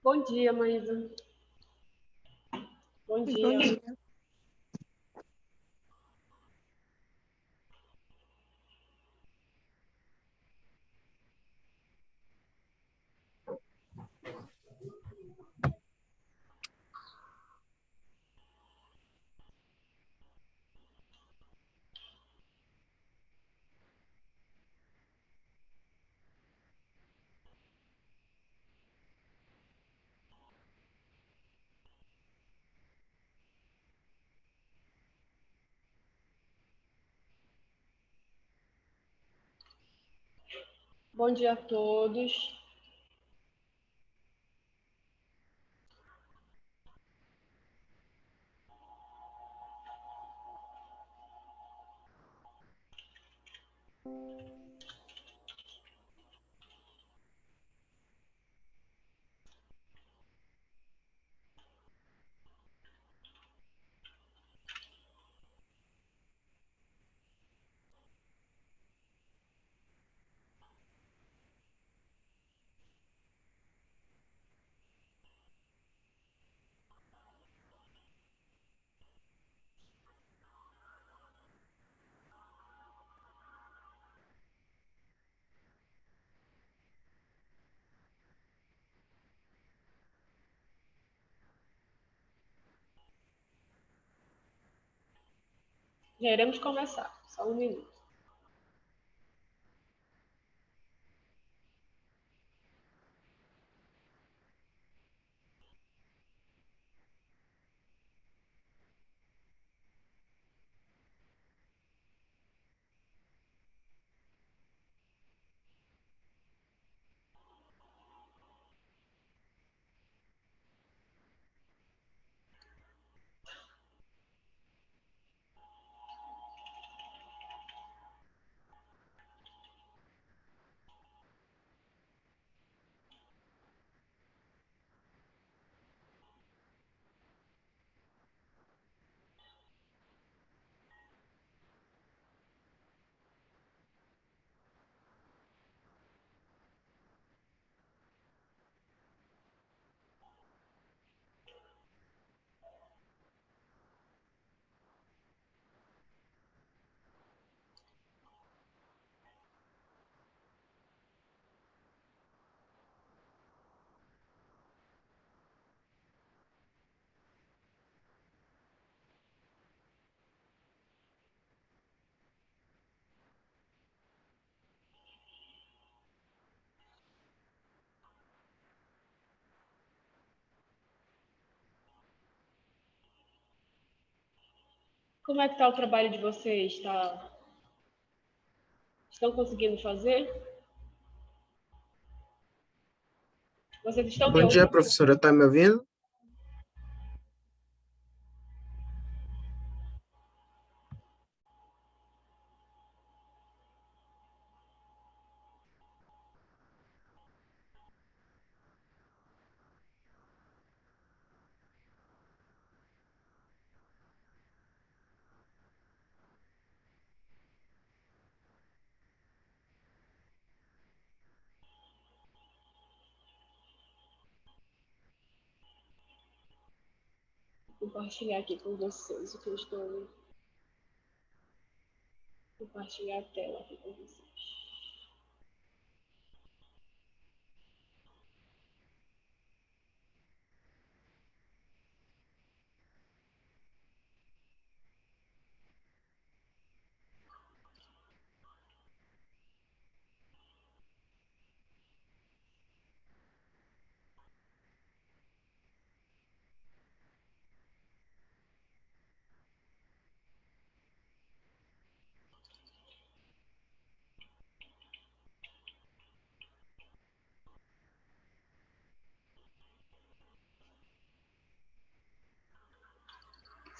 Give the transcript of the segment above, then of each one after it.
Bom dia, Maísa. Bom Bom dia. dia. Bom dia a todos. Já iremos começar. Só um minuto. Como é que está o trabalho de vocês? Estão conseguindo fazer? Vocês estão me Bom dia, ouvindo? professora. Está me ouvindo? Vou compartilhar aqui com vocês o que eu estou. Compartilhar a tela aqui com vocês.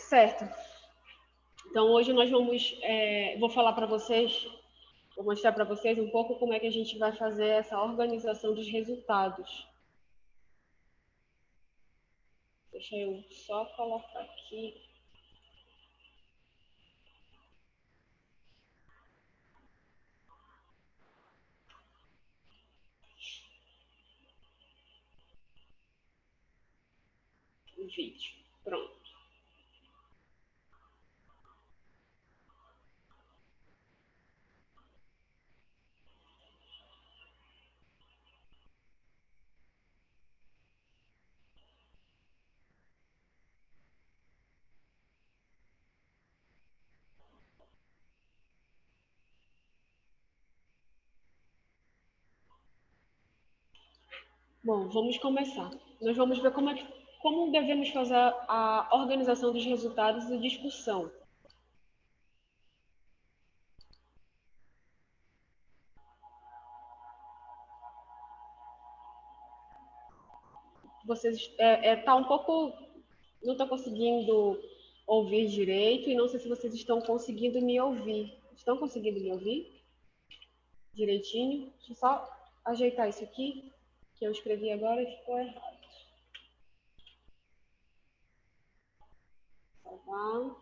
Certo. Então hoje nós vou falar para vocês, vou mostrar para vocês um pouco como é que a gente vai fazer essa organização dos resultados. Deixa eu só colocar aqui. vídeo. Pronto. Bom, vamos começar. Nós vamos ver como devemos fazer a organização dos resultados e discussão. Vocês tá um pouco, não estou conseguindo ouvir direito e não sei se vocês estão conseguindo me ouvir. Estão conseguindo me ouvir direitinho? Deixa eu só ajeitar isso aqui, que eu escrevi agora e ficou errado. Tá.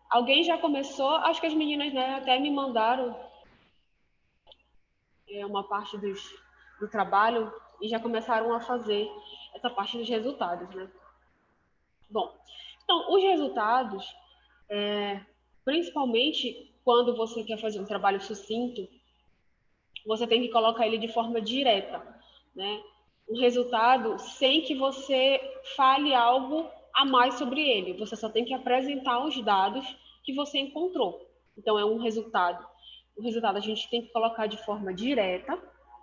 Alguém já começou? Acho que as meninas, né, até me mandaram uma parte do trabalho e já começaram a fazer essa parte dos resultados, né? Bom, então, os resultados, principalmente quando você quer fazer um trabalho sucinto, você tem que colocar ele de forma direta, né? Um resultado sem que você fale algo a mais sobre ele. Você só tem que apresentar os dados que você encontrou. Então, é um resultado. O resultado a gente tem que colocar de forma direta,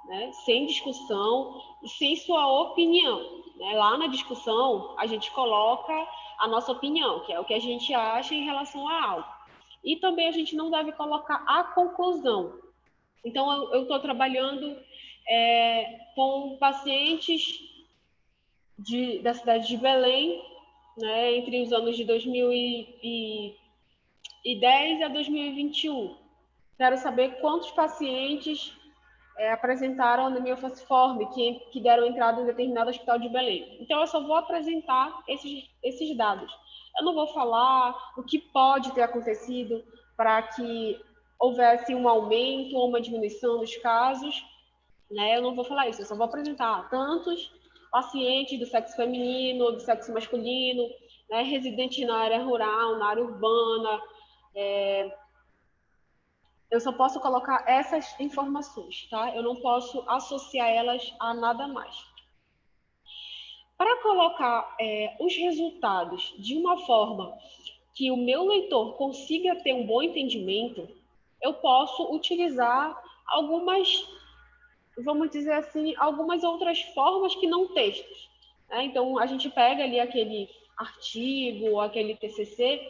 né? Sem discussão e sem sua opinião. Né? Lá na discussão, a gente coloca a nossa opinião, que é o que a gente acha em relação a algo. E também a gente não deve colocar a conclusão. Então, eu estou trabalhando com pacientes da cidade de Belém, né, entre os anos de 2010 a 2021. Quero saber quantos pacientes apresentaram anemia falciforme, que deram entrada em determinado hospital de Belém. Então, eu só vou apresentar esses dados. Eu não vou falar o que pode ter acontecido para que houvesse um aumento ou uma diminuição dos casos, né? Eu não vou falar isso, eu só vou apresentar tantos pacientes do sexo feminino, do sexo masculino, né? Residentes na área rural, na área urbana. Eu só posso colocar essas informações, tá? Eu não posso associar elas a nada mais. Para colocar os resultados de uma forma que o meu leitor consiga ter um bom entendimento, eu posso utilizar algumas, vamos dizer assim, algumas outras formas que não textos. Né? Então, a gente pega ali aquele artigo, aquele TCC,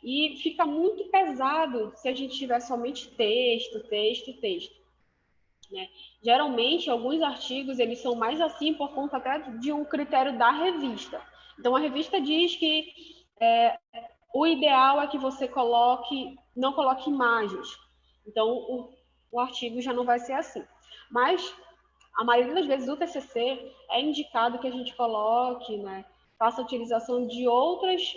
e fica muito pesado se a gente tiver somente texto, texto, texto. Né? Geralmente, alguns artigos eles são mais assim por conta até de um critério da revista. Então, a revista diz que o ideal é que você não coloque imagens. Então, o artigo já não vai ser assim. Mas, a maioria das vezes, o TCC é indicado que a gente coloque, né, faça utilização de outros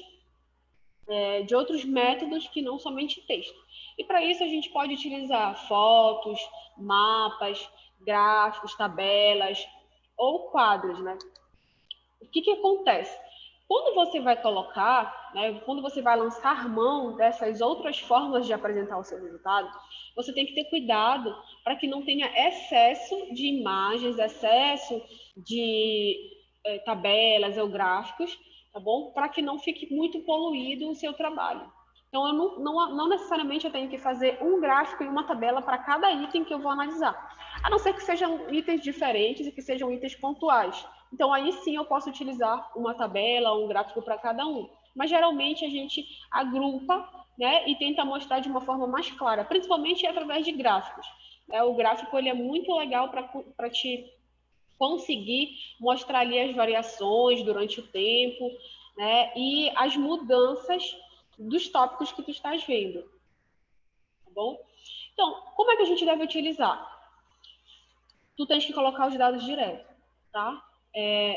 métodos que não somente texto. E para isso a gente pode utilizar fotos, mapas, gráficos, tabelas ou quadros, né? O que acontece? Quando você vai colocar, né, quando você vai lançar mão dessas outras formas de apresentar o seu resultado, você tem que ter cuidado para que não tenha excesso de imagens, excesso de tabelas ou gráficos, tá bom? Para que não fique muito poluído o seu trabalho. Então, eu não necessariamente eu tenho que fazer um gráfico e uma tabela para cada item que eu vou analisar. A não ser que sejam itens diferentes e que sejam itens pontuais. Então, aí sim eu posso utilizar uma tabela, um gráfico para cada um. Mas, geralmente, a gente agrupa, né, e tenta mostrar de uma forma mais clara, principalmente através de gráficos. O gráfico ele é muito legal para te conseguir mostrar ali as variações durante o tempo, né, e as mudanças dos tópicos que tu estás vendo. Tá bom? Então, como é que a gente deve utilizar? Tu tens que colocar os dados direto, tá?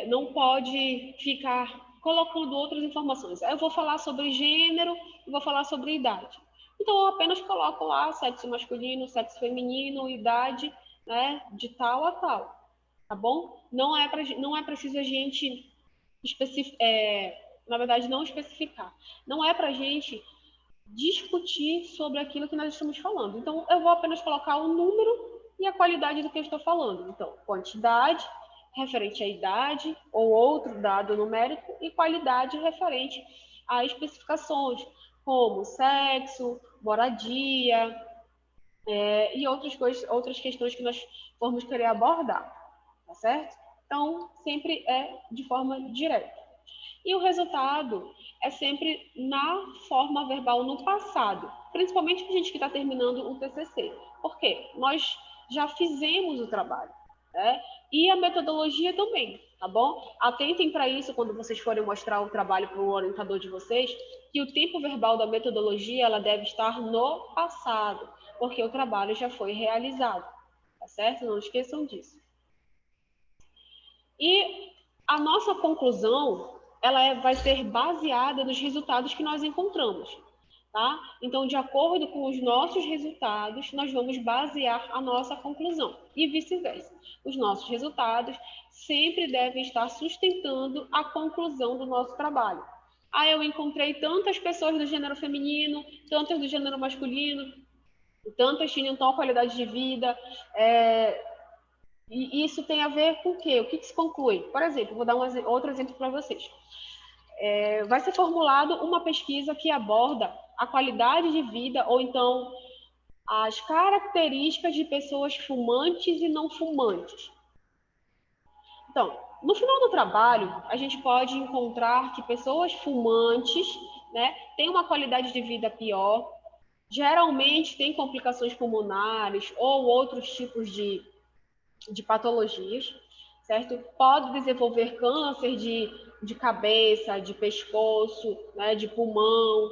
Não pode ficar colocando outras informações. Eu vou falar sobre gênero e vou falar sobre idade. Então, eu apenas coloco lá sexo masculino, sexo feminino, idade, né, de tal a tal. tá bom? Não é preciso a gente na verdade, não especificar. Não é para a gente discutir sobre aquilo que nós estamos falando. Então, eu vou apenas colocar o número e a qualidade do que eu estou falando. Então, quantidade referente à idade ou outro dado numérico e qualidade referente a especificações como sexo, moradia, e outras questões que nós formos querer abordar, tá certo? Então, sempre é de forma direta. E o resultado é sempre na forma verbal no passado, principalmente para a gente que está terminando o TCC. Por quê? Nós já fizemos o trabalho, né? E a metodologia também, tá bom? Atentem para isso quando vocês forem mostrar o trabalho para o orientador de vocês, que o tempo verbal da metodologia ela deve estar no passado, porque o trabalho já foi realizado, tá certo? Não esqueçam disso. E a nossa conclusão, vai ser baseada nos resultados que nós encontramos, tá? Então, de acordo com os nossos resultados, nós vamos basear a nossa conclusão e vice-versa. Os nossos resultados sempre devem estar sustentando a conclusão do nosso trabalho. Ah, eu encontrei tantas pessoas do gênero feminino, tantas do gênero masculino, tantas tinham tal qualidade de vida, e isso tem a ver com o quê? O que se conclui? Por exemplo, vou dar outro exemplo para vocês. Vai ser formulado uma pesquisa que aborda a qualidade de vida ou então as características de pessoas fumantes e não fumantes. Então, no final do trabalho, a gente pode encontrar que pessoas fumantes, né, têm uma qualidade de vida pior, geralmente têm complicações pulmonares ou outros tipos de patologias, certo? Pode desenvolver câncer de cabeça, de pescoço, né, de pulmão.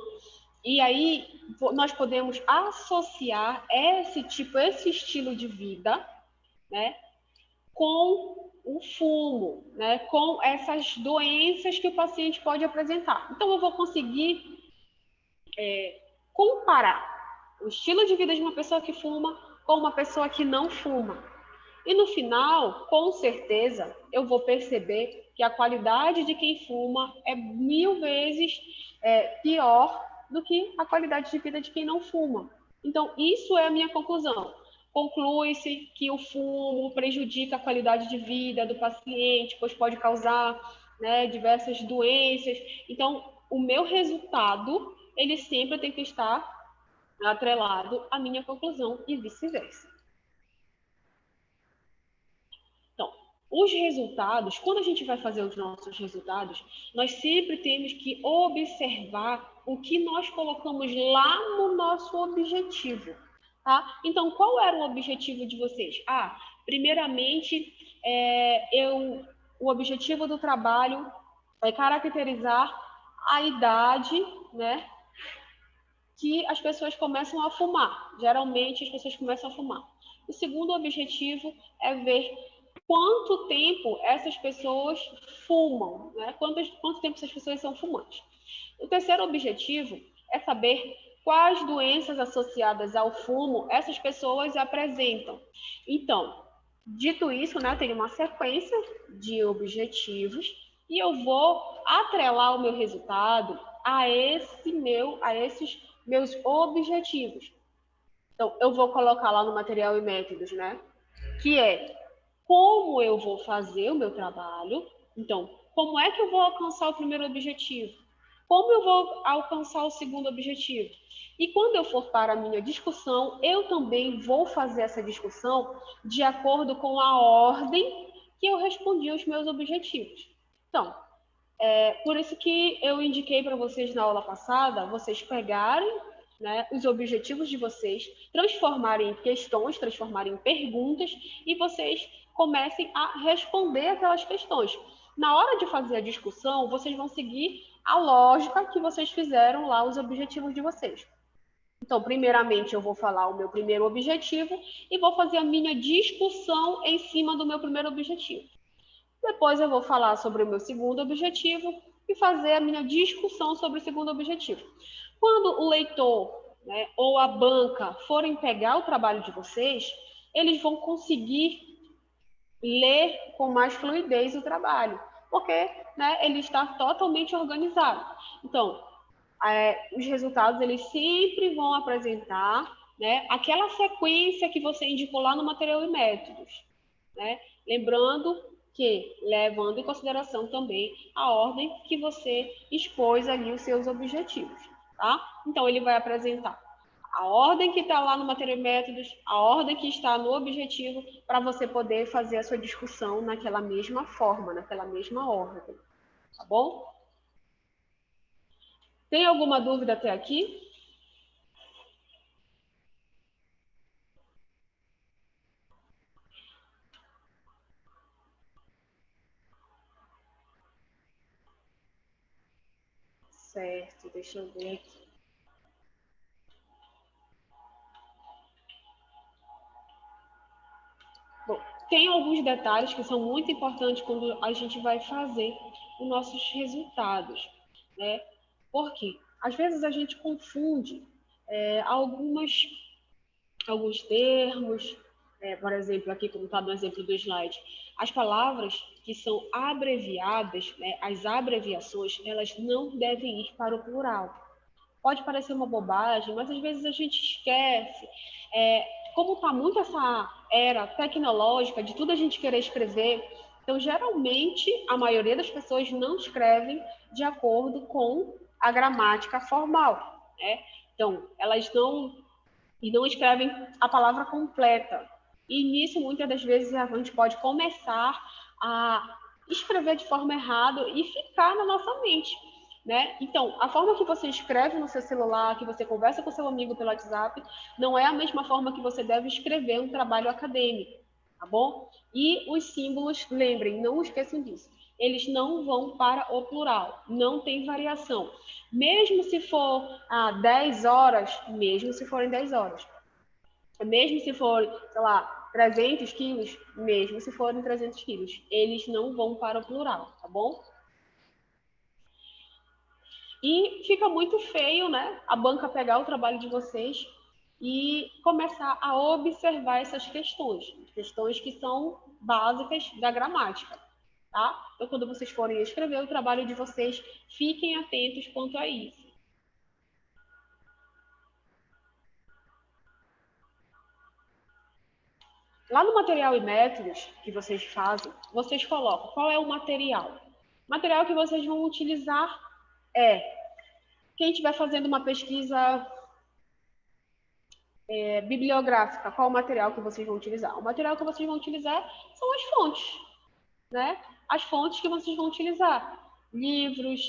E aí nós podemos associar esse estilo de vida, né, com o fumo, né, com essas doenças que o paciente pode apresentar. Então eu vou conseguir comparar o estilo de vida de uma pessoa que fuma com uma pessoa que não fuma. E no final, com certeza, eu vou perceber que a qualidade de quem fuma é 1000 vezes pior do que a qualidade de vida de quem não fuma. Então, isso é a minha conclusão. Conclui-se que o fumo prejudica a qualidade de vida do paciente, pois pode causar, né, diversas doenças. Então, o meu resultado, ele sempre tem que estar atrelado à minha conclusão e vice-versa. Então, os resultados, quando a gente vai fazer os nossos resultados, nós sempre temos que observar o que nós colocamos lá no nosso objetivo, tá? Então, qual era o objetivo de vocês? Primeiramente, o objetivo do trabalho é caracterizar a idade, né, que as pessoas começam a fumar. Geralmente, as pessoas começam a fumar. O segundo objetivo é ver quanto tempo essas pessoas fumam, né? Quanto tempo essas pessoas são fumantes. O terceiro objetivo é saber quais doenças associadas ao fumo essas pessoas apresentam. Então, dito isso, né, tem uma sequência de objetivos e eu vou atrelar o meu resultado a esses meus objetivos. Então, eu vou colocar lá no material e métodos, né? Que é como eu vou fazer o meu trabalho. Então, como é que eu vou alcançar o primeiro objetivo? Como eu vou alcançar o segundo objetivo? E quando eu for para a minha discussão, eu também vou fazer essa discussão de acordo com a ordem que eu respondi aos meus objetivos. Então, por isso que eu indiquei para vocês na aula passada, vocês pegarem, né, os objetivos de vocês, transformarem em questões, transformarem em perguntas e vocês comecem a responder aquelas questões. Na hora de fazer a discussão, vocês vão seguir a lógica que vocês fizeram lá, os objetivos de vocês. Então, primeiramente, eu vou falar o meu primeiro objetivo e vou fazer a minha discussão em cima do meu primeiro objetivo. Depois eu vou falar sobre o meu segundo objetivo e fazer a minha discussão sobre o segundo objetivo. Quando o leitor, né, ou a banca forem pegar o trabalho de vocês, eles vão conseguir ler com mais fluidez o trabalho, porque, né, ele está totalmente organizado. Então, os resultados eles sempre vão apresentar, né, aquela sequência que você indicou lá no material e métodos, né? Lembrando que, levando em consideração também a ordem que você expôs ali os seus objetivos, tá? Então, ele vai apresentar a ordem que está lá no material e métodos, a ordem que está no objetivo, para você poder fazer a sua discussão naquela mesma forma, naquela mesma ordem, tá bom? Tem alguma dúvida até aqui? Certo, deixa eu ver aqui. Bom, tem alguns detalhes que são muito importantes quando a gente vai fazer os nossos resultados, né? Porque às vezes a gente confunde alguns termos, por exemplo, aqui como está no exemplo do slide, as palavras que são abreviadas, né, as abreviações, elas não devem ir para o plural. Pode parecer uma bobagem, mas às vezes a gente esquece. Como está muito essa era tecnológica de tudo a gente querer escrever, então geralmente a maioria das pessoas não escrevem de acordo com a gramática formal, né? Então, elas não escrevem a palavra completa. E nisso, muitas das vezes, a gente pode começar a escrever de forma errada e ficar na nossa mente, né? Então, a forma que você escreve no seu celular, que você conversa com seu amigo pelo WhatsApp, não é a mesma forma que você deve escrever um trabalho acadêmico, tá bom? E os símbolos, lembrem, não esqueçam disso, eles não vão para o plural, não tem variação. Mesmo se for 10 horas, mesmo se forem 10 horas, mesmo se for, sei lá, 300 quilos, mesmo se forem 300 quilos, eles não vão para o plural, tá bom? E fica muito feio, né, a banca pegar o trabalho de vocês e começar a observar essas questões que são básicas da gramática, tá? Então, quando vocês forem escrever o trabalho de vocês, fiquem atentos quanto a isso. Lá no material e métodos que vocês fazem, vocês colocam qual é o material. O material que vocês vão utilizar é, quem estiver fazendo uma pesquisa bibliográfica, qual o material que vocês vão utilizar? O material que vocês vão utilizar são as fontes, né? As fontes que vocês vão utilizar. Livros,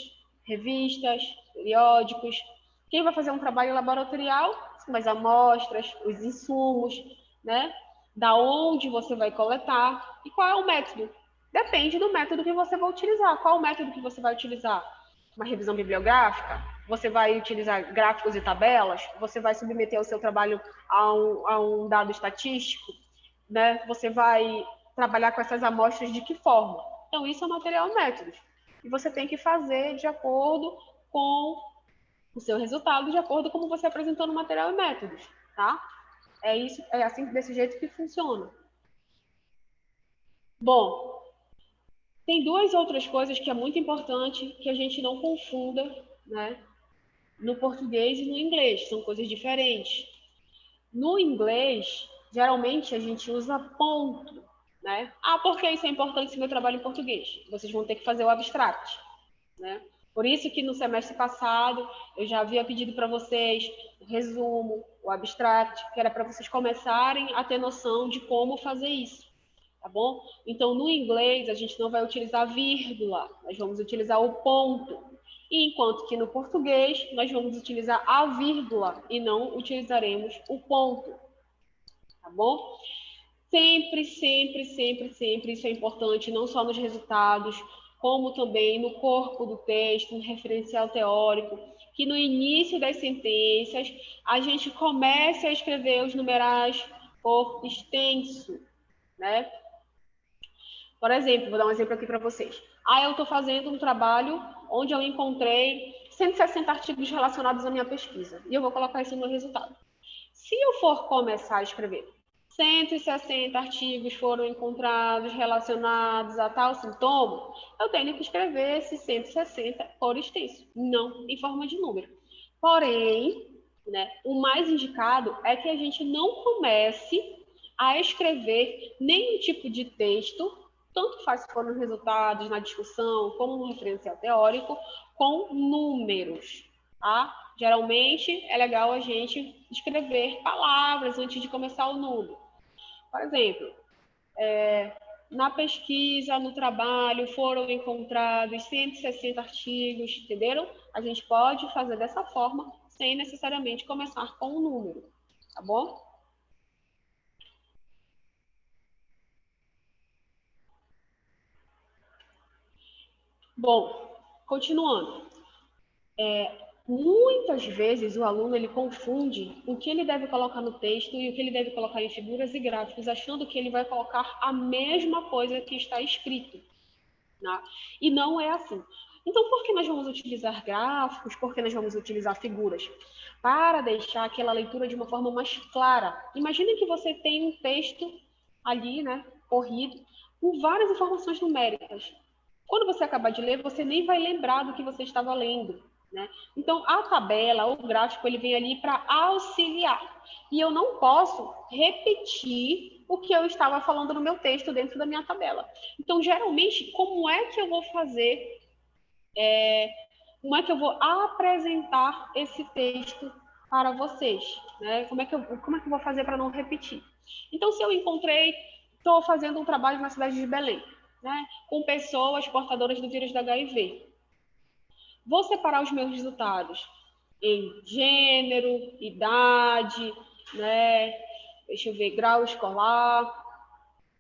revistas, periódicos. Quem vai fazer um trabalho laboratorial são as amostras, os insumos, né? Da onde você vai coletar e qual é o método. Depende do método que você vai utilizar. Qual o método que você vai utilizar? Uma revisão bibliográfica? Você vai utilizar gráficos e tabelas? Você vai submeter o seu trabalho a um dado estatístico? Né? Você vai trabalhar com essas amostras de que forma? Então, isso é material métodos. E você tem que fazer de acordo com o seu resultado, de acordo com como você apresentou no material e métodos, tá? É isso, é assim, desse jeito que funciona. Bom, tem duas outras coisas que é muito importante que a gente não confunda, né? No português e no inglês, são coisas diferentes. No inglês, geralmente a gente usa ponto, né? Por que isso é importante se meu trabalho em português? Vocês vão ter que fazer o abstract, né? Por isso que no semestre passado eu já havia pedido para vocês o resumo, o abstract, que era para vocês começarem a ter noção de como fazer isso, tá bom? Então, no inglês, a gente não vai utilizar vírgula, nós vamos utilizar o ponto. Enquanto que no português, nós vamos utilizar a vírgula e não utilizaremos o ponto, tá bom? Sempre, sempre, sempre, sempre, isso é importante, não só nos resultados, como também no corpo do texto, no referencial teórico, que no início das sentenças a gente comece a escrever os numerais por extenso, né? Por exemplo, vou dar um exemplo aqui para vocês. Eu estou fazendo um trabalho onde eu encontrei 160 artigos relacionados à minha pesquisa, e eu vou colocar isso no resultado. Se eu for começar a escrever 160 artigos foram encontrados relacionados a tal sintoma, eu tenho que escrever esses 160 por extenso, não em forma de número. Porém, né, o mais indicado é que a gente não comece a escrever nenhum tipo de texto, tanto faz se for nos resultados, na discussão, como no referencial teórico, com números, tá? Geralmente é legal a gente escrever palavras antes de começar o número. Por exemplo, na pesquisa, no trabalho, foram encontrados 160 artigos, entenderam? A gente pode fazer dessa forma, sem necessariamente começar com um número, tá bom? Bom, continuando. Muitas vezes o aluno ele confunde o que ele deve colocar no texto e o que ele deve colocar em figuras e gráficos, achando que ele vai colocar a mesma coisa que está escrito, né? E não é assim. Então, por que nós vamos utilizar gráficos? Por que nós vamos utilizar figuras? Para deixar aquela leitura de uma forma mais clara. Imagine que você tem um texto ali, né, corrido, com várias informações numéricas. Quando você acabar de ler, você nem vai lembrar do que você estava lendo, né? Então, a tabela, o gráfico, ele vem ali para auxiliar. E eu não posso repetir o que eu estava falando no meu texto dentro da minha tabela. Então, geralmente, como é que eu vou fazer, como é que eu vou apresentar esse texto para vocês, né? Como é que eu vou fazer para não repetir? Então, se eu estou fazendo um trabalho na cidade de Belém, né, com pessoas portadoras do vírus da HIV. Vou separar os meus resultados em gênero, idade, né, deixa eu ver, grau escolar,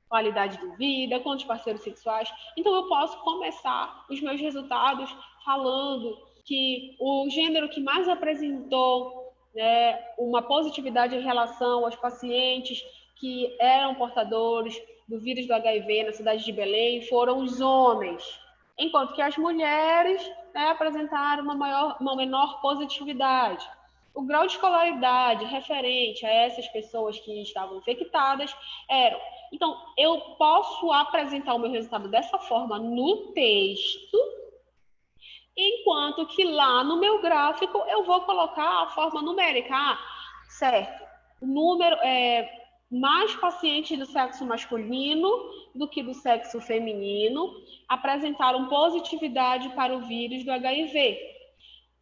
qualidade de vida, quantos parceiros sexuais. Então, eu posso começar os meus resultados falando que o gênero que mais apresentou, né, uma positividade em relação aos pacientes que eram portadores do vírus do HIV na cidade de Belém foram os homens, enquanto que as mulheres, né, apresentaram uma menor positividade. O grau de escolaridade referente a essas pessoas que estavam infectadas eram. Então, eu posso apresentar o meu resultado dessa forma no texto, enquanto que lá no meu gráfico eu vou colocar a forma numérica. Ah, certo. O número mais pacientes do sexo masculino do que do sexo feminino apresentaram positividade para o vírus do HIV.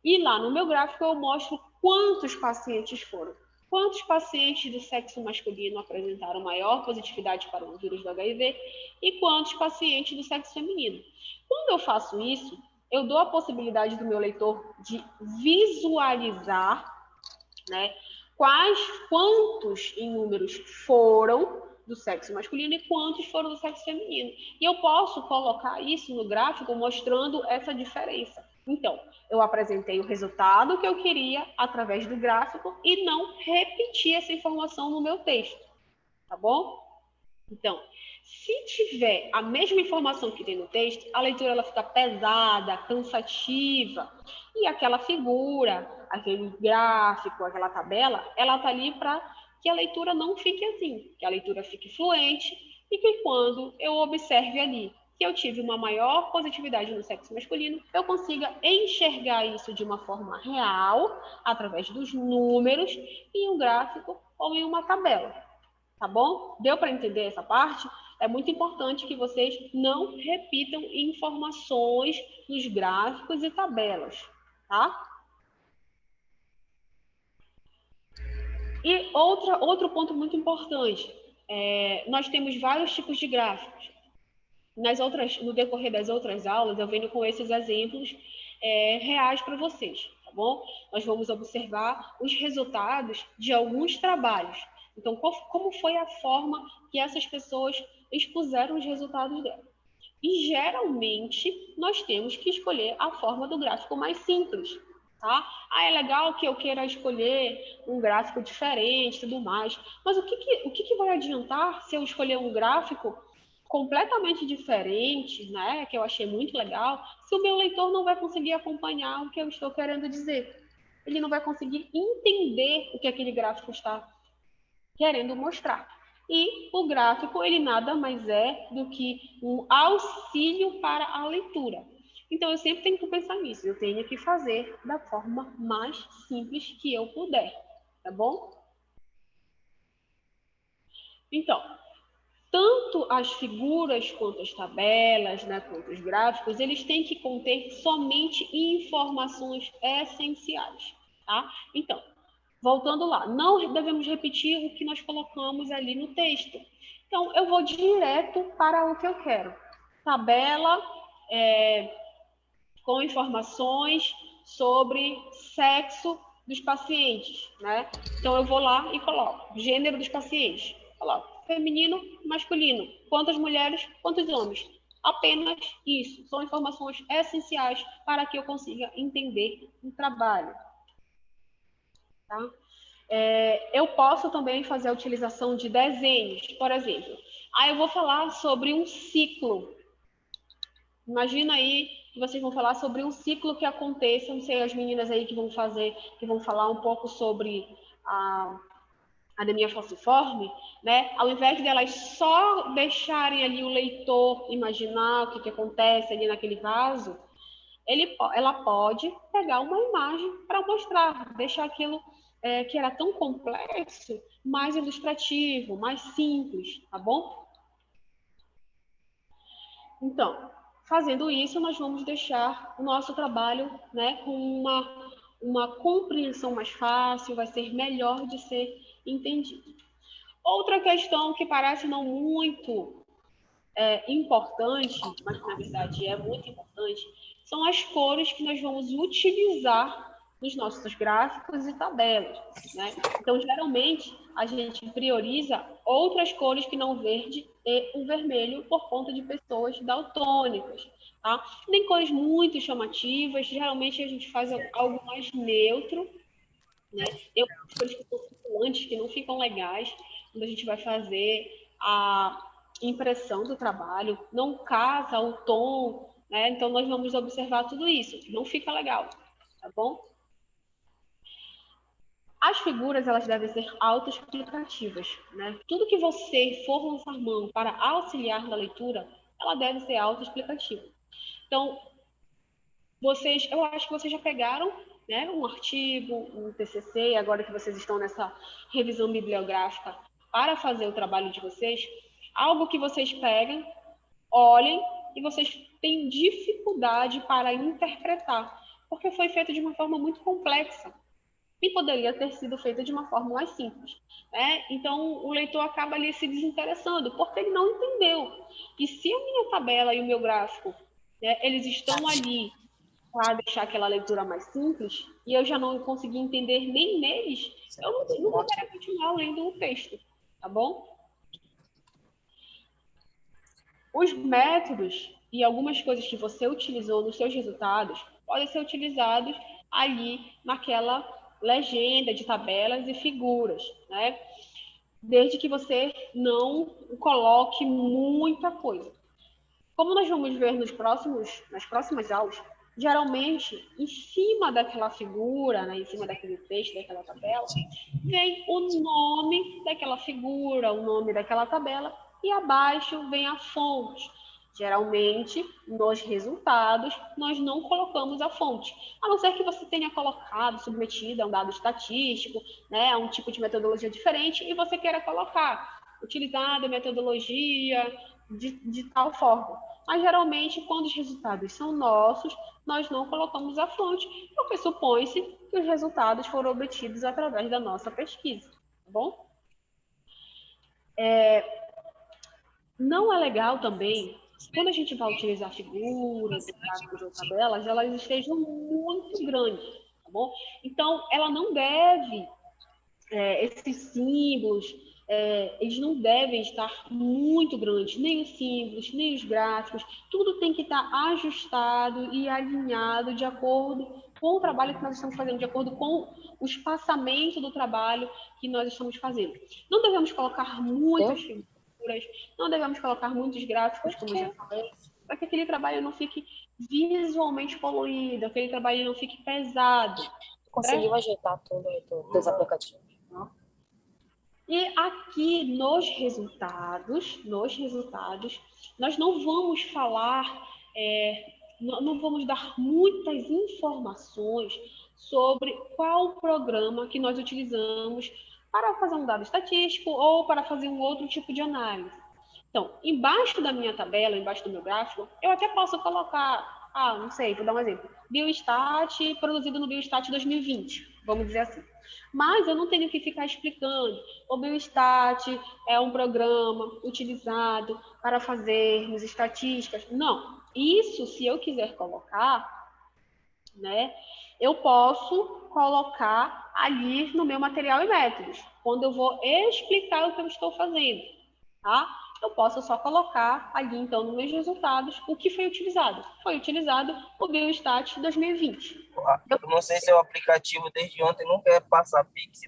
E lá no meu gráfico eu mostro quantos pacientes foram. Quantos pacientes do sexo masculino apresentaram maior positividade para o vírus do HIV e quantos pacientes do sexo feminino. Quando eu faço isso, eu dou a possibilidade do meu leitor de visualizar, né, quantos em números foram do sexo masculino e quantos foram do sexo feminino. E eu posso colocar isso no gráfico mostrando essa diferença. Então, eu apresentei o resultado que eu queria através do gráfico e não repeti essa informação no meu texto, tá bom? Então, se tiver a mesma informação que tem no texto, a leitura ela fica pesada, cansativa, e aquela figura, aquele gráfico, aquela tabela, ela está ali para que a leitura não fique assim, que a leitura fique fluente e que quando eu observe ali que eu tive uma maior positividade no sexo masculino, eu consiga enxergar isso de uma forma real, através dos números, em um gráfico ou em uma tabela. Tá bom? Deu para entender essa parte? É muito importante que vocês não repitam informações nos gráficos e tabelas, tá? E outro ponto muito importante, nós temos vários tipos de gráficos. No decorrer das outras aulas, eu venho com esses exemplos reais para vocês, tá bom? Nós vamos observar os resultados de alguns trabalhos. Então, como foi a forma que essas pessoas expuseram os resultados dela? E, geralmente, nós temos que escolher a forma do gráfico mais simples, tá? Ah, é legal que eu queira escolher um gráfico diferente e tudo mais, mas o que vai adiantar se eu escolher um gráfico completamente diferente, né, que eu achei muito legal, se o meu leitor não vai conseguir acompanhar o que eu estou querendo dizer? Ele não vai conseguir entender o que aquele gráfico está querendo mostrar. E o gráfico, ele nada mais é do que um auxílio para a leitura. Então, eu sempre tenho que pensar nisso. Eu tenho que fazer da forma mais simples que eu puder, tá bom? Então, tanto as figuras quanto as tabelas, né, quanto os gráficos, eles têm que conter somente informações essenciais, tá? Então, voltando lá, não devemos repetir o que nós colocamos ali no texto. Então, eu vou direto para o que eu quero. Tabela com informações sobre sexo dos pacientes, né? Então, eu vou lá e coloco gênero dos pacientes. Coloco feminino, masculino. Quantas mulheres, quantos homens. Apenas isso. São informações essenciais para que eu consiga entender o trabalho. Tá? Eu posso também fazer a utilização de desenhos, por exemplo. Eu vou falar sobre um ciclo. Imagina aí que vocês vão falar sobre um ciclo que aconteça, não sei, as meninas aí que vão falar um pouco sobre a anemia falciforme, né? Ao invés de elas só deixarem ali o leitor imaginar o que acontece ali naquele vaso, ela pode pegar uma imagem para mostrar, deixar aquilo que era tão complexo mais ilustrativo, mais simples, tá bom? Então, fazendo isso, nós vamos deixar o nosso trabalho, né, com uma compreensão mais fácil, vai ser melhor de ser entendido. Outra questão que parece não muito importante, mas que na verdade é muito importante, são as cores que nós vamos utilizar nos nossos gráficos e tabelas, né? Então, geralmente, a gente prioriza outras cores que não o verde e o vermelho por conta de pessoas daltônicas, tá? Nem cores muito chamativas, geralmente a gente faz algo mais neutro, né? Tem algumas cores que são circulantes, que não ficam legais quando a gente vai fazer a impressão do trabalho, não casa o tom, né? Então, nós vamos observar tudo isso, não fica legal, tá bom? As figuras, elas devem ser autoexplicativas, né? Tudo que você for lançar mão para auxiliar na leitura, ela deve ser autoexplicativa. Então, eu acho que vocês já pegaram, né, um artigo, um TCC, agora que vocês estão nessa revisão bibliográfica para fazer o trabalho de vocês, algo que vocês pegam, olhem e vocês têm dificuldade para interpretar, porque foi feito de uma forma muito complexa e poderia ter sido feita de uma forma mais simples, né? Então, o leitor acaba ali se desinteressando, porque ele não entendeu. E se a minha tabela e o meu gráfico, né, eles estão ali para deixar aquela leitura mais simples, e eu já não consegui entender nem neles, eu não vou querer continuar lendo o texto, tá bom? Os métodos e algumas coisas que você utilizou nos seus resultados podem ser utilizados ali naquela legenda de tabelas e figuras, né? Desde que você não coloque muita coisa. Como nós vamos ver nas próximas aulas, geralmente, em cima daquela figura, né, em cima daquele texto, daquela tabela, vem o nome daquela figura, o nome daquela tabela, e abaixo vem a fonte. Geralmente, nos resultados, nós não colocamos a fonte, a não ser que você tenha colocado, submetido a um dado estatístico, né, a um tipo de metodologia diferente, e você queira colocar, utilizada a metodologia de tal forma. Mas, geralmente, quando os resultados são nossos, nós não colocamos a fonte, porque supõe-se que os resultados foram obtidos através da nossa pesquisa, tá bom? Não é legal também, quando a gente vai utilizar figuras, gráficos ou tabelas, elas estejam muito grandes, tá bom? Então, ela não deve, esses símbolos, eles não devem estar muito grandes, nem os símbolos, nem os gráficos, tudo tem que estar ajustado e alinhado de acordo com o trabalho que nós estamos fazendo, de acordo com o espaçamento do trabalho que nós estamos fazendo. Não devemos colocar muitas figuras, não devemos colocar muitos gráficos, como eu já falei, para que aquele trabalho não fique visualmente poluído, aquele trabalho não fique pesado. Conseguiu ajeitar tudo aí dos aplicativos? E aqui nos resultados, nós não vamos falar, não vamos dar muitas informações sobre qual programa que nós utilizamos para fazer um dado estatístico ou para fazer um outro tipo de análise. Então, embaixo da minha tabela, embaixo do meu gráfico, eu até posso colocar, não sei, vou dar um exemplo, Biostat produzido no Biostat 2020, vamos dizer assim. Mas eu não tenho que ficar explicando. O Biostat é um programa utilizado para fazermos estatísticas. Não, isso se eu quiser colocar, né, eu posso colocar ali no meu material e métodos, quando eu vou explicar o que eu estou fazendo, tá? Eu posso só colocar ali, então, nos meus resultados, o que foi utilizado. Foi utilizado o Biostat 2020. Eu não sei se o aplicativo desde ontem não quer passar Pix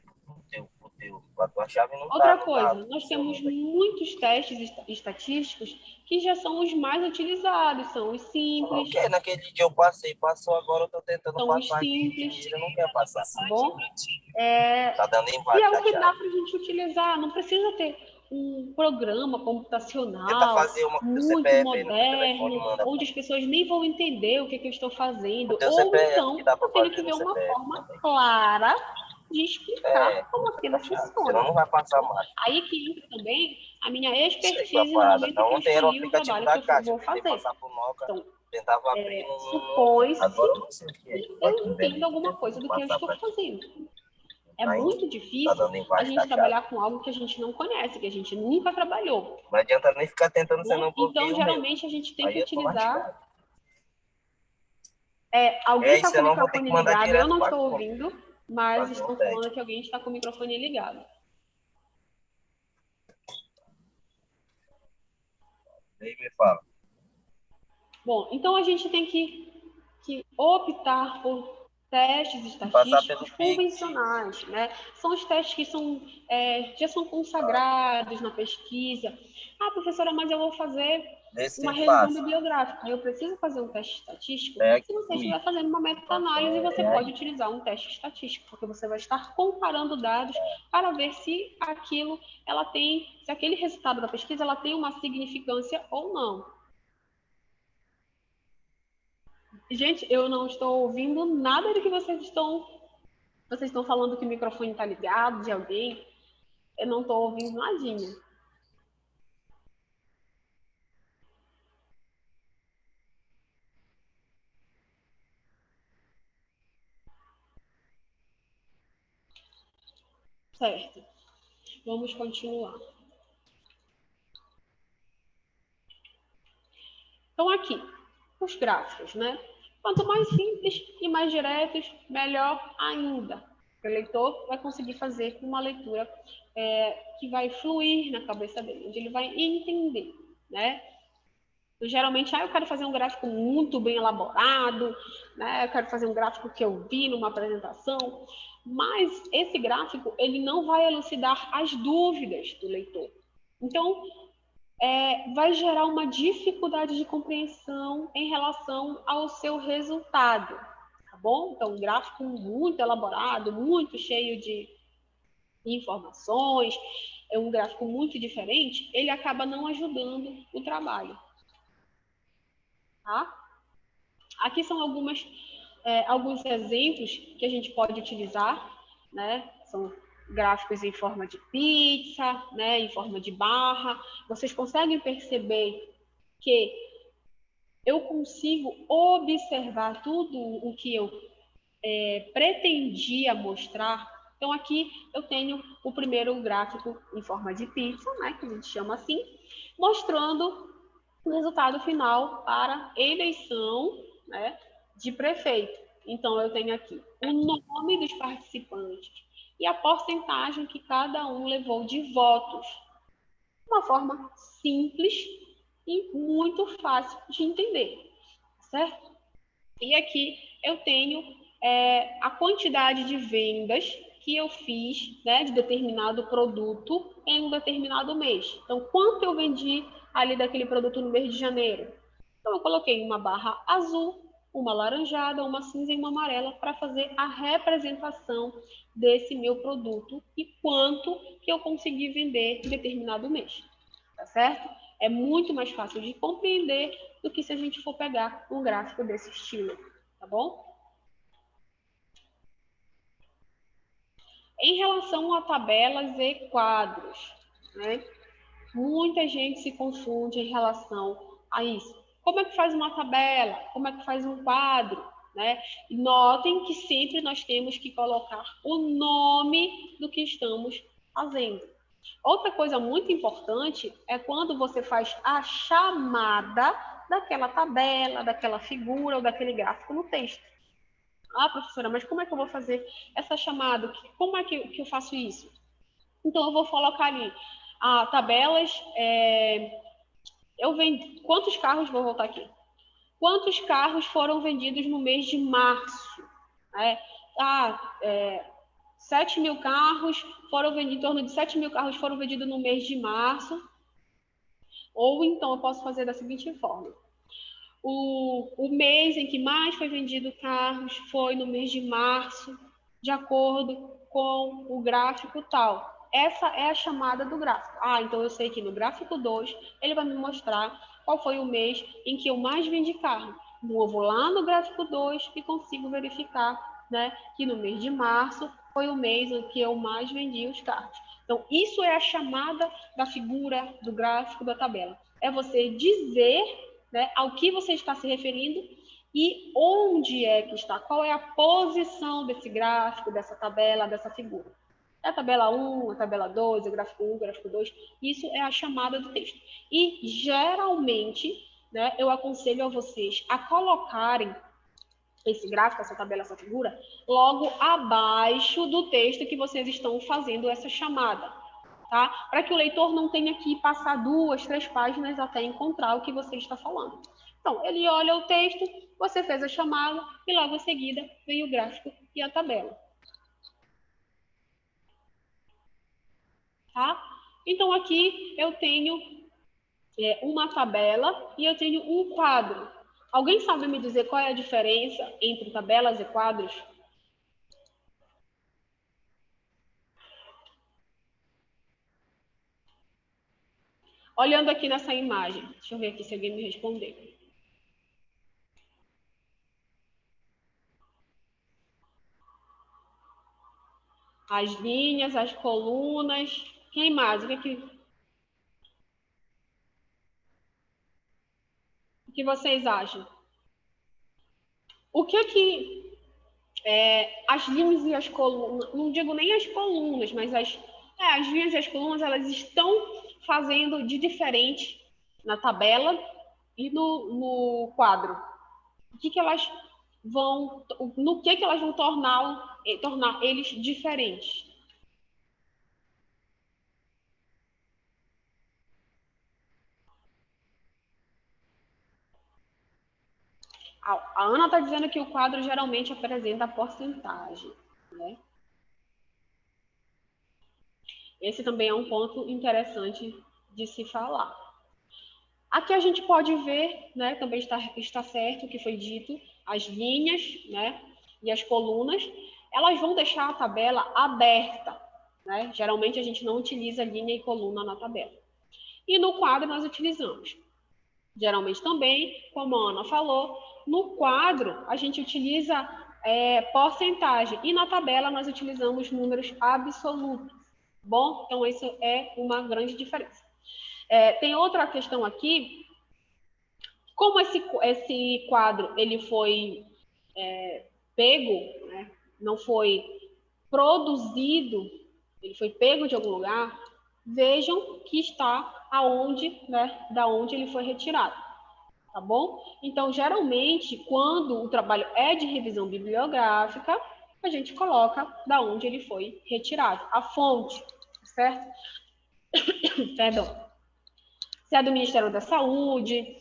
a tua chave não Outra tá, coisa, nós temos muitos testes estatísticos que já são os mais utilizados, são os simples. Ok, naquele dia eu passou agora eu tô tentando passar aqui e ele não quer passar. Tá bom? Tá dando E invade é o da que dá chave. para a gente utilizar, não precisa ter um programa Tenta computacional fazer uma com o teu muito CPF aí no teu telefone, moderno, manda onde as pessoas nem vão entender o que eu estou o fazendo, teu ou CPF, que então dá pra eu tenho que fazer ver no uma CPF forma também. clara de explicar como aquilo Da chave, senão funciona. não vai passar mais. Aí que entra também a minha Isso aí, a expertise no parada. momento que eu Ontem era o escolhi o aplicativo trabalho que da eu Caixa, eu vou tentei fazer. passar pro Noca, Então, tentava abrir no... supõe-se Agora eu não sei o que é. que Vai eu que o entendo Benito alguma coisa tentando do que eu passar estou pra ti. fazendo. É Tá muito difícil dando a invade gente da chave. trabalhar com algo que a gente não conhece, que a gente nunca trabalhou. Não adianta nem ficar tentando, senão Bom, eu então, bloqueio o meu. geralmente, a gente tem que Aí eu tô lascado. utilizar... alguém está Isso com eu o não vou ter que microfone mandar ligado, eu direto não pra estou conta. ouvindo, mas Fazer um estão teste. falando que alguém está com o microfone ligado. Aí me fala. Bom, então a gente tem que optar por testes Passar pelo estatísticos Pix. convencionais, né? São os testes que já são consagrados na pesquisa. Professora, mas eu vou fazer uma revisão fácil. bibliográfica. Eu preciso fazer um teste estatístico. Se você estiver Comigo. fazendo uma meta-análise, você pode utilizar um teste estatístico, porque você vai estar comparando dados para ver se se aquele resultado da pesquisa ela tem uma significância ou não. Gente, eu não estou ouvindo nada do que vocês estão falando, que o microfone está ligado de alguém. Eu não estou ouvindo nadinha. Certo. Vamos continuar. Então, aqui, os gráficos, né? Quanto mais simples e mais diretos, melhor ainda. O leitor vai conseguir fazer uma leitura que vai fluir na cabeça dele, onde ele vai entender, né? Então, geralmente, eu quero fazer um gráfico muito bem elaborado, né? Eu quero fazer um gráfico que eu vi numa apresentação, mas esse gráfico ele não vai elucidar as dúvidas do leitor. Então, vai gerar uma dificuldade de compreensão em relação ao seu resultado, tá bom? Então, um gráfico muito elaborado, muito cheio de informações, um gráfico muito diferente, ele acaba não ajudando o trabalho, tá? Aqui são alguns exemplos que a gente pode utilizar, né? São gráficos em forma de pizza, né? Em forma de barra. Vocês conseguem perceber que eu consigo observar tudo o que eu pretendia mostrar. Então, aqui eu tenho o primeiro gráfico em forma de pizza, né? Que a gente chama assim, mostrando o resultado final para eleição, né, de prefeito. Então, eu tenho aqui o nome dos participantes e a porcentagem que cada um levou de votos. Uma forma simples e muito fácil de entender, certo? E aqui eu tenho a quantidade de vendas que eu fiz, né, de determinado produto em um determinado mês. Então, quanto eu vendi ali daquele produto no mês de janeiro? Então, eu coloquei uma barra azul uma alaranjada, uma cinza e uma amarela para fazer a representação desse meu produto e quanto que eu consegui vender em determinado mês, tá certo? É muito mais fácil de compreender do que se a gente for pegar um gráfico desse estilo, tá bom? Em relação a tabelas e quadros, né? Muita gente se confunde em relação a isso. Como é que faz uma tabela? Como é que faz um quadro? Né? Notem que sempre nós temos que colocar o nome do que estamos fazendo. Outra coisa muito importante é quando você faz a chamada daquela tabela, daquela figura ou daquele gráfico no texto. Ah, professora, mas como é que eu vou fazer essa chamada? Como é que eu faço isso? Então, eu vou colocar ali tabelas. Quantos carros, vou voltar aqui. Quantos carros foram vendidos no mês de março? 7 mil carros foram vendidos, em torno de 7 mil carros foram vendidos no mês de março. Ou então, eu posso fazer da seguinte forma. O mês em que mais foi vendido carros foi no mês de março, de acordo com o gráfico tal. Essa é a chamada do gráfico. Então eu sei que no gráfico 2, ele vai me mostrar qual foi o mês em que eu mais vendi carro. Eu vou lá no gráfico 2 e consigo verificar, né, que no mês de março foi o mês em que eu mais vendi os carros. Então, isso é a chamada da figura, do gráfico, da tabela. É você dizer, né, ao que você está se referindo e onde é que está, qual é a posição desse gráfico, dessa tabela, dessa figura. É a tabela 1, a tabela 2, o gráfico 1, o gráfico 2, isso é a chamada do texto. E, geralmente, né, eu aconselho a vocês a colocarem esse gráfico, essa tabela, essa figura, logo abaixo do texto que vocês estão fazendo essa chamada, tá? Para que o leitor não tenha que passar 2, 3 páginas até encontrar o que você está falando. Então, ele olha o texto, você fez a chamada e logo em seguida vem o gráfico e a tabela. Tá? Então, aqui eu tenho uma tabela e eu tenho um quadro. Alguém sabe me dizer qual é a diferença entre tabelas e quadros? Olhando aqui nessa imagem. Deixa eu ver aqui se alguém me responder. As linhas, as colunas. Quem mais? O que vocês acham? O que as linhas e as colunas, não digo nem as colunas, mas as linhas e as colunas, elas estão fazendo de diferente na tabela e no quadro. No que elas vão tornar eles diferentes? A Ana está dizendo que o quadro geralmente apresenta a porcentagem, né? Esse também é um ponto interessante de se falar. Aqui a gente pode ver, né, também está certo o que foi dito, as linhas, né, e as colunas, elas vão deixar a tabela aberta, né? Geralmente a gente não utiliza linha e coluna na tabela. E no quadro nós utilizamos. Geralmente também, como a Ana falou, no quadro a gente utiliza porcentagem e na tabela nós utilizamos números absolutos. Bom, então isso é uma grande diferença. Tem outra questão aqui. Como esse quadro ele foi pego, né, não foi produzido, ele foi pego de algum lugar, vejam que está aonde, né, da onde ele foi retirado, tá bom? Então, geralmente, quando o trabalho é de revisão bibliográfica, a gente coloca da onde ele foi retirado, a fonte, certo? Perdão. Se é do Ministério da Saúde,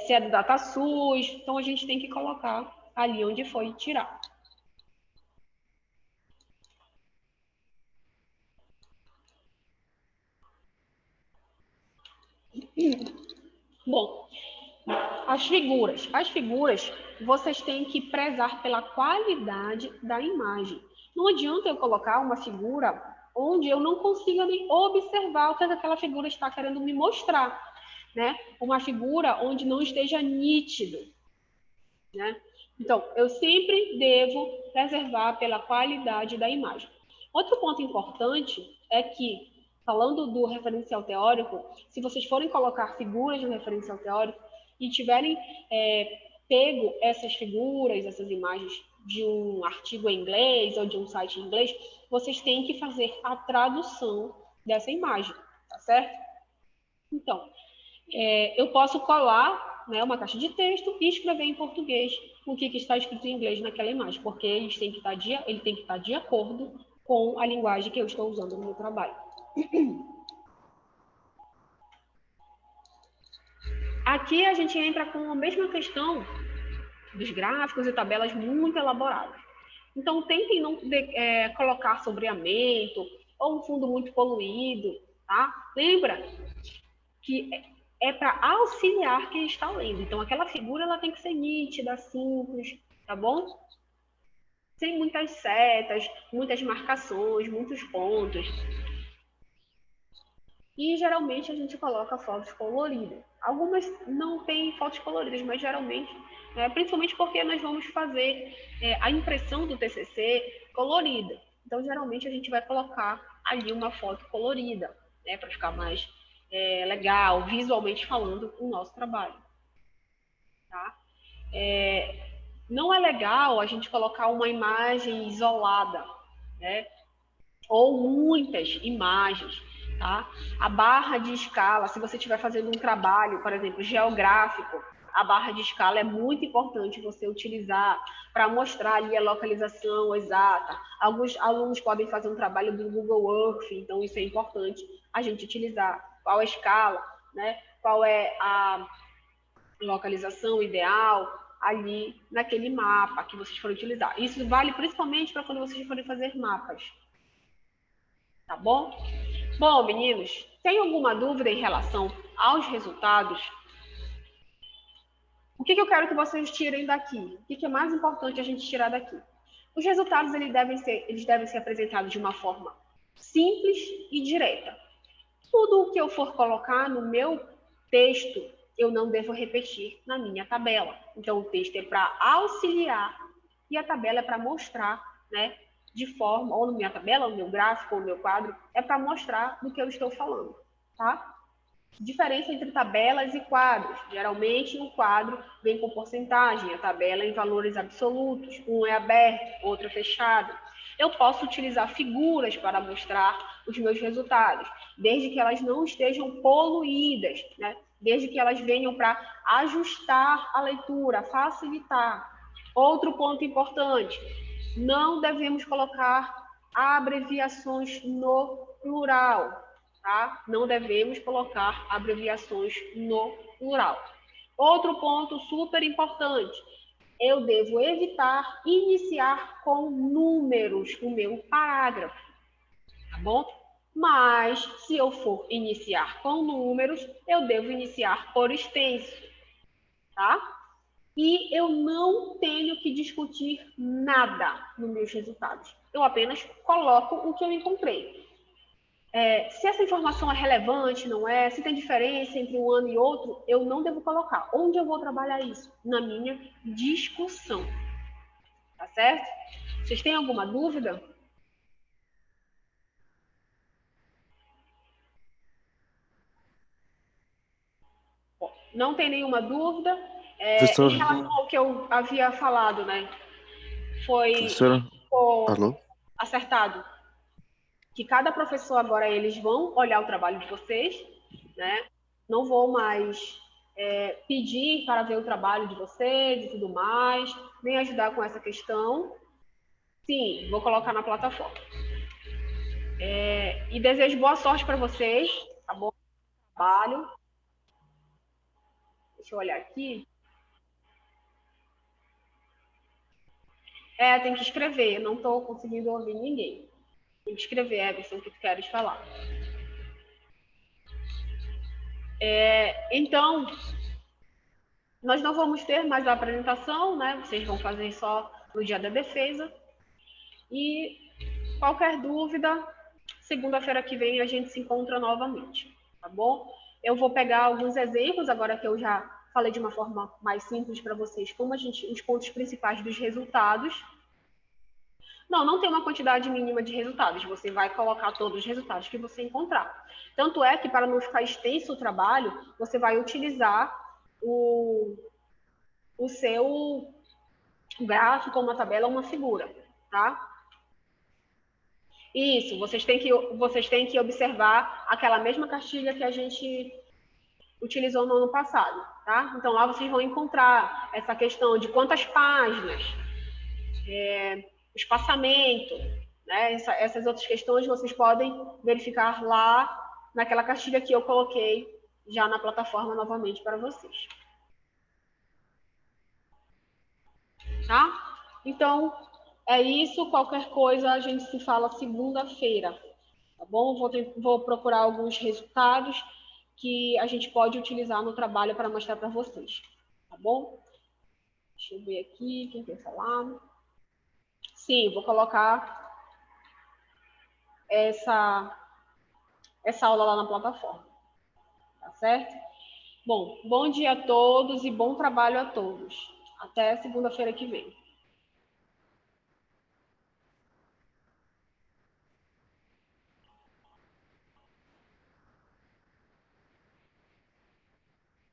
se é do DataSUS, então a gente tem que colocar ali onde foi tirado. Bom, as figuras. As figuras, vocês têm que prezar pela qualidade da imagem. Não adianta eu colocar uma figura onde eu não consiga nem observar o que aquela figura está querendo me mostrar, né? Uma figura onde não esteja nítido, né? Então, eu sempre devo preservar pela qualidade da imagem. Outro ponto importante é que, falando do referencial teórico, se vocês forem colocar figuras no referencial teórico e tiverem pego essas figuras, essas imagens de um artigo em inglês ou de um site em inglês, vocês têm que fazer a tradução dessa imagem, tá certo? Então, eu posso colar, né, uma caixa de texto e escrever em português o que está escrito em inglês naquela imagem, porque ele tem que estar de acordo com a linguagem que eu estou usando no meu trabalho. Aqui a gente entra com a mesma questão dos gráficos e tabelas muito elaboradas. Então, tentem não colocar sombreamento ou um fundo muito poluído, tá? Lembra que é para auxiliar quem está lendo. Então, aquela figura ela tem que ser nítida, simples, tá bom? Sem muitas setas, muitas marcações, muitos pontos. E, geralmente, a gente coloca fotos coloridas. Algumas não têm fotos coloridas, mas, geralmente, principalmente porque nós vamos fazer a impressão do TCC colorida. Então, geralmente, a gente vai colocar ali uma foto colorida, né, para ficar mais legal, visualmente falando, o nosso trabalho. Tá? Não é legal a gente colocar uma imagem isolada, né? Ou muitas imagens. Tá? A barra de escala, se você estiver fazendo um trabalho, por exemplo, geográfico, a barra de escala é muito importante você utilizar para mostrar ali a localização exata. Alguns alunos podem fazer um trabalho do Google Earth, então isso é importante a gente utilizar. Qual a escala, né? Qual é a localização ideal ali naquele mapa que vocês forem utilizar. Isso vale principalmente para quando vocês forem fazer mapas. Tá bom? Bom, meninos, tem alguma dúvida em relação aos resultados? O que eu quero que vocês tirem daqui? O que é mais importante a gente tirar daqui? Os resultados eles devem ser apresentados de uma forma simples e direta. Tudo o que eu for colocar no meu texto, eu não devo repetir na minha tabela. Então, o texto é para auxiliar e a tabela é para mostrar, né? De forma, ou na minha tabela, ou no meu gráfico, ou no meu quadro, é para mostrar do que eu estou falando, tá? Diferença entre tabelas e quadros. Geralmente, um quadro vem com porcentagem, a tabela em valores absolutos. Um é aberto, outro é fechado. Eu posso utilizar figuras para mostrar os meus resultados, desde que elas não estejam poluídas, né? Desde que elas venham para ajustar a leitura, facilitar. Outro ponto importante, não devemos colocar abreviações no plural, tá? Não devemos colocar abreviações no plural. Outro ponto super importante, eu devo evitar iniciar com números o meu parágrafo, tá bom? Mas, se eu for iniciar com números, eu devo iniciar por extenso, tá? E eu não tenho que discutir nada nos meus resultados. Eu apenas coloco o que eu encontrei. Se essa informação é relevante, não é? Se tem diferença entre um ano e outro, eu não devo colocar. Onde eu vou trabalhar isso? Na minha discussão. Tá certo? Vocês têm alguma dúvida? Bom, não tem nenhuma dúvida. Em relação ao que eu havia falado, né? Foi Alô? acertado que cada professor agora eles vão olhar o trabalho de vocês, né? Não vou mais pedir para ver o trabalho de vocês e tudo mais, nem ajudar com essa questão. Sim, vou colocar na plataforma. E desejo boa sorte para vocês, tá bom? Trabalho. Deixa eu olhar aqui. Tem que escrever, não estou conseguindo ouvir ninguém. Tem que escrever, Everson, o que tu queres falar. Então, Nós não vamos ter mais a apresentação, né? Vocês vão fazer só no dia da defesa. E qualquer dúvida, segunda-feira que vem a gente se encontra novamente, tá bom? Eu vou pegar alguns exemplos, agora que eu já falei de uma forma mais simples para vocês, como os pontos principais dos resultados. Não tem uma quantidade mínima de resultados, você vai colocar todos os resultados que você encontrar. Tanto é que, para não ficar extenso o trabalho, você vai utilizar o seu gráfico, uma tabela, uma figura, tá? Isso, vocês têm que observar aquela mesma cartilha que a gente utilizou no ano passado, tá? Então, lá vocês vão encontrar essa questão de quantas páginas, o espaçamento, né? Essas outras questões vocês podem verificar lá naquela cartilha que eu coloquei já na plataforma novamente para vocês. Tá? Então, é isso. Qualquer coisa a gente se fala segunda-feira, tá bom? Vou procurar alguns resultados que a gente pode utilizar no trabalho para mostrar para vocês, tá bom? Deixa eu ver aqui, quem quer falar? Sim, vou colocar essa aula lá na plataforma, tá certo? Bom dia a todos e bom trabalho a todos. Até segunda-feira que vem.